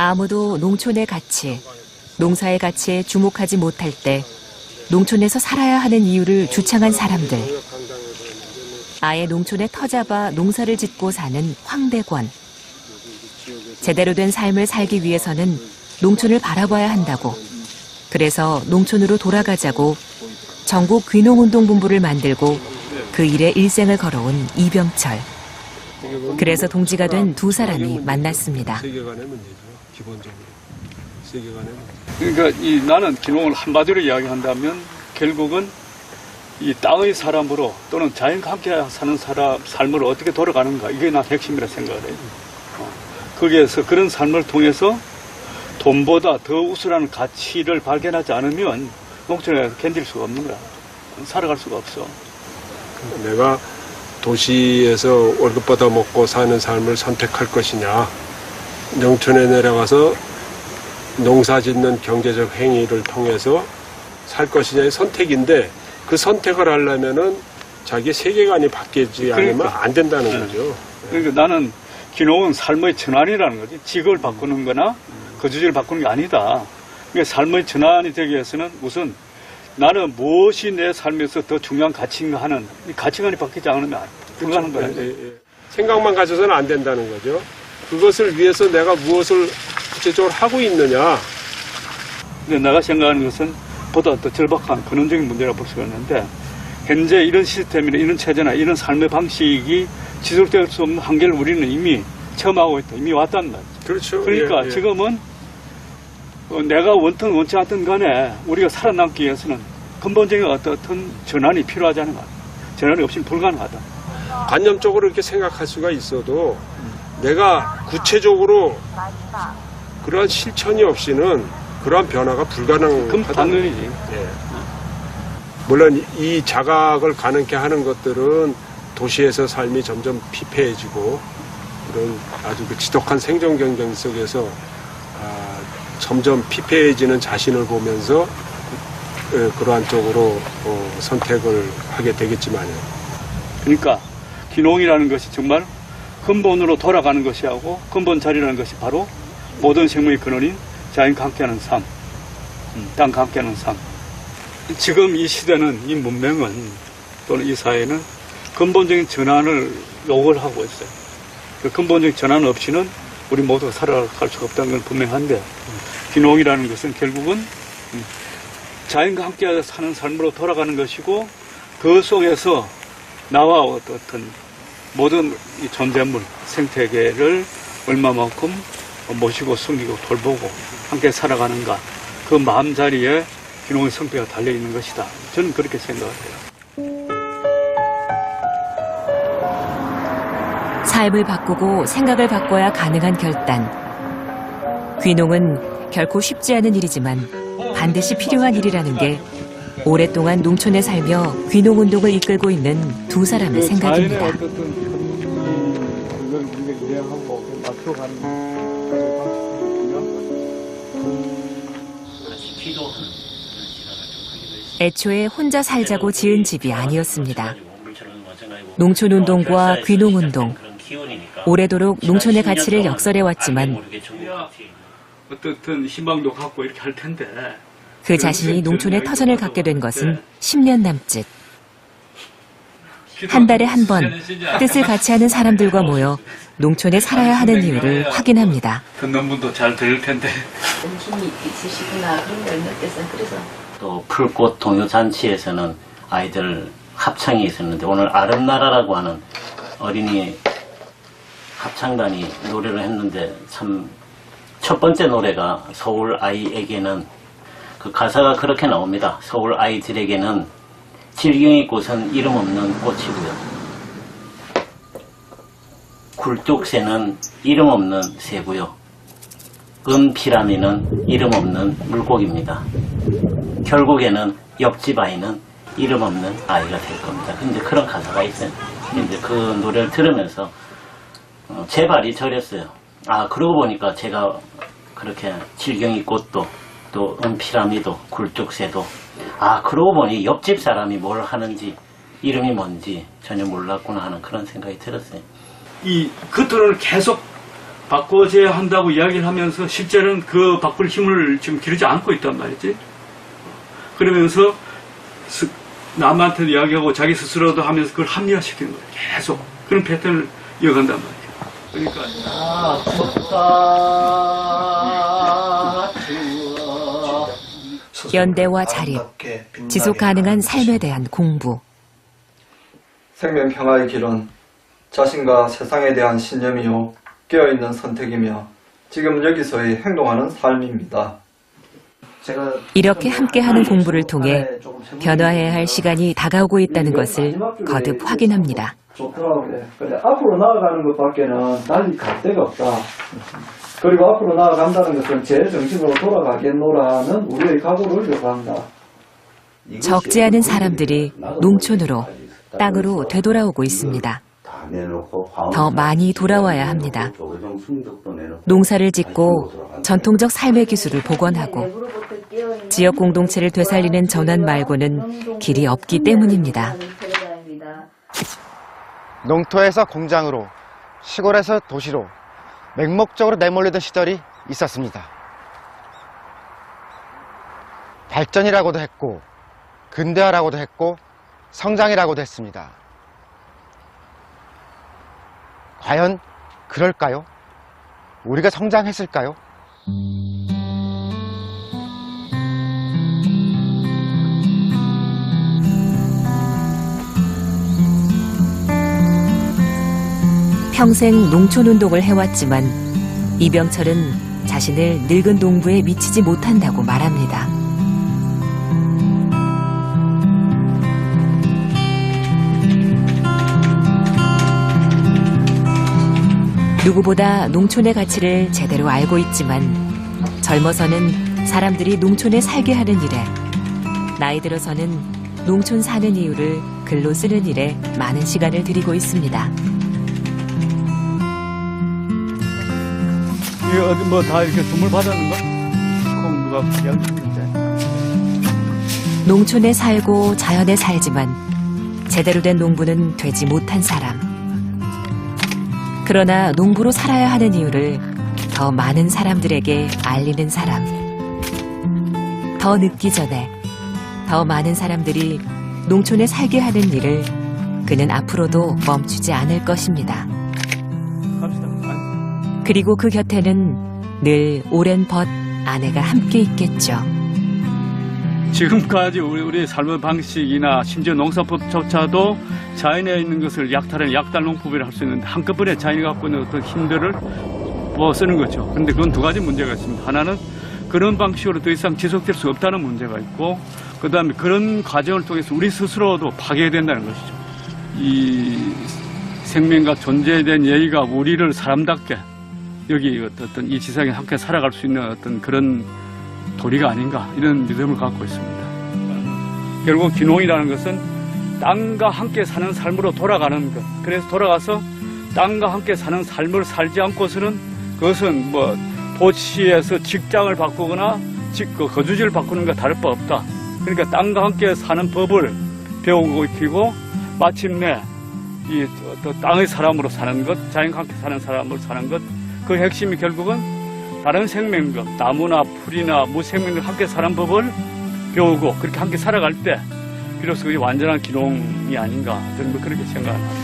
아무도 농촌의 가치, 농사의 가치에 주목하지 못할 때 농촌에서 살아야 하는 이유를 주창한 사람들. 아예 농촌에 터잡아 농사를 짓고 사는 황대권. 제대로 된 삶을 살기 위해서는 농촌을 바라봐야 한다고. 그래서 농촌으로 돌아가자고 전국 귀농운동본부를 만들고 그 일에 일생을 걸어온 이병철. 그래서 동지가 된 두 사람이 만났습니다. 세계관의 문제죠. 기본적으로. 세계관의 문제. 그러니까 나는 귀농을 한마디로 이야기한다면 결국은 이 땅의 사람으로 또는 자연과 함께 사는 삶으로 어떻게 돌아가는가, 이게 난 핵심이라 생각을 해요. 거기에서 그런 삶을 통해서 돈보다 더 우수한 가치를 발견하지 않으면 농촌에서 견딜 수가 없는 거야. 살아갈 수가 없어. 내가 도시에서 월급 받아 먹고 사는 삶을 선택할 것이냐, 농촌에 내려가서 농사 짓는 경제적 행위를 통해서 살 것이냐의 선택인데, 그 선택을 하려면은 자기 세계관이 바뀌지 않으면 안 된다는 거죠. 그러니까 나는 귀농은 삶의 전환이라는 거지. 직업을 바꾸는 거나 거주지를 바꾸는 게 아니다. 그러니까 삶의 전환이 되기 위해서는 우선 나는 무엇이 내 삶에서 더 중요한 가치인가 하는 이 가치관이 바뀌지 않으면 불가능한 거야. 생각만 가져서는 안 된다는 거죠. 그것을 위해서 내가 무엇을 구체적으로 하고 있느냐. 근데 내가 생각하는 것은 보다 더 절박한 근원적인 문제라고 볼 수가 있는데, 현재 이런 시스템이나 이런 체제나 이런 삶의 방식이 지속될 수 없는 한계를 우리는 이미 체험하고 있다. 이미 왔단 말이죠. 그렇죠. 그러니까 지금은 내가 원든 원치 않든 간에 우리가 살아남기 위해서는 근본적인 어떤 전환이 필요하다는 것. 전환이 없이는 불가능하다. 관념적으로 이렇게 생각할 수가 있어도 내가 구체적으로 그러한 실천이 없이는 그러한 변화가 불가능하다. 당연히지. 예. 물론 이 자각을 가능케 하는 것들은 도시에서 삶이 점점 피폐해지고 그런 아주 그 지독한 생존 경쟁 속에서 점점 피폐해지는 자신을 보면서 그러한 쪽으로 선택을 하게 되겠지만요. 그러니까 귀농이라는 것이 정말 근본으로 돌아가는 것이하고 근본 자리라는 것이 바로 모든 생명의 근원인 자연과 함께하는 삶, 땅과 함께하는 삶. 지금 이 시대는, 이 문명은 또는 이 사회는 근본적인 전환을 요구를 하고 있어요. 그 근본적인 전환 없이는 우리 모두가 살아갈 수가 없다는 건 분명한데, 귀농이라는 것은 결국은 자연과 함께 사는 삶으로 돌아가는 것이고, 그 속에서 나와 어떤 모든 이 존재물, 생태계를 얼마만큼 모시고 숨기고 돌보고 함께 살아가는가, 그 마음자리에 귀농의 성패가 달려있는 것이다. 저는 그렇게 생각을 해요. 삶을 바꾸고 생각을 바꿔야 가능한 결단. 귀농은 결코 쉽지 않은 일이지만 반드시 필요한 일이라는 게 오랫동안 농촌에 살며 귀농운동을 이끌고 있는 두 사람의 생각입니다. 애초에 혼자 살자고 지은 집이 아니었습니다. 농촌운동과 귀농운동, 오래도록 농촌의 가치를 역설해왔지만 어떤 희망도 갖고 이렇게 할 텐데, 그 자신이 농촌의 터전을 갖게 된 것은 10년 남짓. 한 달에 한 번 뜻을 같이 하는 사람들과 모여 농촌에 살아야 하는 이유를 확인합니다. 듣는 분도 잘 들을 텐데. 정신이 있으시구나 그런 걸 느꼈어요. 그래서 또 풀꽃 동요잔치에서는 아이들 합창이 있었는데, 오늘 아름나라라고 하는 어린이 합창단이 노래를 했는데, 참 첫 번째 노래가 서울 아이에게는, 그 가사가 그렇게 나옵니다. 서울 아이들에게는 질경의 꽃은 이름 없는 꽃이고요, 굴뚝새는 이름 없는 새고요, 은피라미는 이름 없는 물고기입니다. 결국에는 옆집 아이는 이름 없는 아이가 될 겁니다. 근데 그런 가사가 있어요. 근데 그 노래를 들으면서 제 발이 저렸어요. 아, 그러고 보니까 제가 그렇게 질경이 꽃도, 또 은피라미도, 굴뚝새도, 아, 그러고 보니 옆집 사람이 뭘 하는지, 이름이 뭔지 전혀 몰랐구나 하는 그런 생각이 들었어요. 그들을 계속 바꿔줘야 한다고 이야기를 하면서 실제는 그 바꿀 힘을 지금 기르지 않고 있단 말이지. 그러면서 남한테도 이야기하고 자기 스스로도 하면서 그걸 합리화시키는 거예요. 계속 그런 패턴을 이어간단 말이에요. 그러니까 연대와 자립, 지속 가능한 삶에 대한 공부. 생명 평화의 길은 자신과 세상에 대한 신념이요 깨어있는 선택이며 지금 여기서의 행동하는 삶입니다. 이렇게 함께하는 공부를 통해 변화해야 할 시간이 다가오고 있다는 것을 거듭 확인합니다. 좋더라고요. 근데 앞으로 나아가는 것밖에는 달리 갈 데가 없다. 그리고 앞으로 나아간다는 것은 제 정신으로 돌아가겠노라는 우리의 각오를 요구한다. 적지 않은 사람들이 농촌으로, 땅으로 되돌아오고 있습니다. 더 많이 돌아와야 합니다. 농사를 짓고 전통적 삶의 기술을 복원하고 지역 공동체를 되살리는 전환 말고는 길이 없기 때문입니다. 농토에서 공장으로, 시골에서 도시로 맹목적으로 내몰리던 시절이 있었습니다. 발전이라고도 했고 근대화라고도 했고 성장이라고도 했습니다. 과연 그럴까요? 우리가 성장했을까요? 평생 농촌운동을 해왔지만 이병철은 자신을 늙은 농부에 미치지 못한다고 말합니다. 누구보다 농촌의 가치를 제대로 알고 있지만 젊어서는 사람들이 농촌에 살게 하는 일에, 나이 들어서는 농촌 사는 이유를 글로 쓰는 일에 많은 시간을 들이고 있습니다. 이거 어디 뭐 다 이렇게 선물 받았는 거? 콩 누가 이야기했는데. 농촌에 살고 자연에 살지만 제대로 된 농부는 되지 못한 사람. 그러나 농부로 살아야 하는 이유를 더 많은 사람들에게 알리는 사람. 더 늦기 전에 더 많은 사람들이 농촌에 살게 하는 일을 그는 앞으로도 멈추지 않을 것입니다. 갑시다. 그리고 그 곁에는 늘 오랜 벗 아내가 함께 있겠죠. 지금까지 우리 삶의 방식이나 심지어 농사법조차도 자연에 있는 것을 약탈하는 약탈 농법이라 할 수 있는데 한꺼번에 자연이 갖고 있는 어떤 힘들을 쓰는 거죠. 그런데 그건 두 가지 문제가 있습니다. 하나는 그런 방식으로 더 이상 지속될 수 없다는 문제가 있고, 그 다음에 그런 과정을 통해서 우리 스스로도 파괴된다는 것이죠. 이 생명과 존재에 대한 예의가 우리를 사람답게 여기 어떤 이 지상에 함께 살아갈 수 있는 어떤 그런 도리가 아닌가, 이런 믿음을 갖고 있습니다. 결국 귀농이라는 것은 땅과 함께 사는 삶으로 돌아가는 것. 그래서 돌아가서 땅과 함께 사는 삶을 살지 않고서는 그것은 뭐 도시에서 직장을 바꾸거나 거주지를 바꾸는 것과 다를 바 없다. 그러니까 땅과 함께 사는 법을 배우고 익히고 마침내 이 땅의 사람으로 사는 것, 자연과 함께 사는 사람으로 사는 것, 그 핵심이 결국은 다른 생명과 나무나 풀이나 무생명과 함께 사는 법을 배우고 그렇게 함께 살아갈 때 비로소 그게 완전한 귀농이 아닌가, 저는 뭐 그렇게 생각합니다.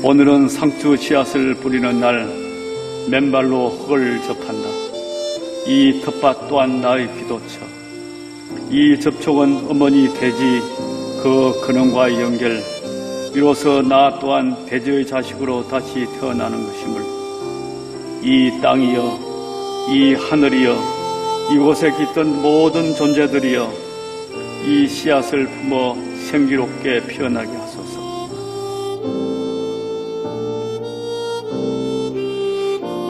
오늘은 상추 씨앗을 뿌리는 날, 맨발로 흙을 접한다. 이 텃밭 또한 나의 기도처. 이 접촉은 어머니 대지 그 근원과의 연결, 이로써 나 또한 대지의 자식으로 다시 태어나는 것임을. 이 땅이여, 이 하늘이여, 이곳에 깃든 모든 존재들이여, 이 씨앗을 품어 생기롭게 피어나게 하소서.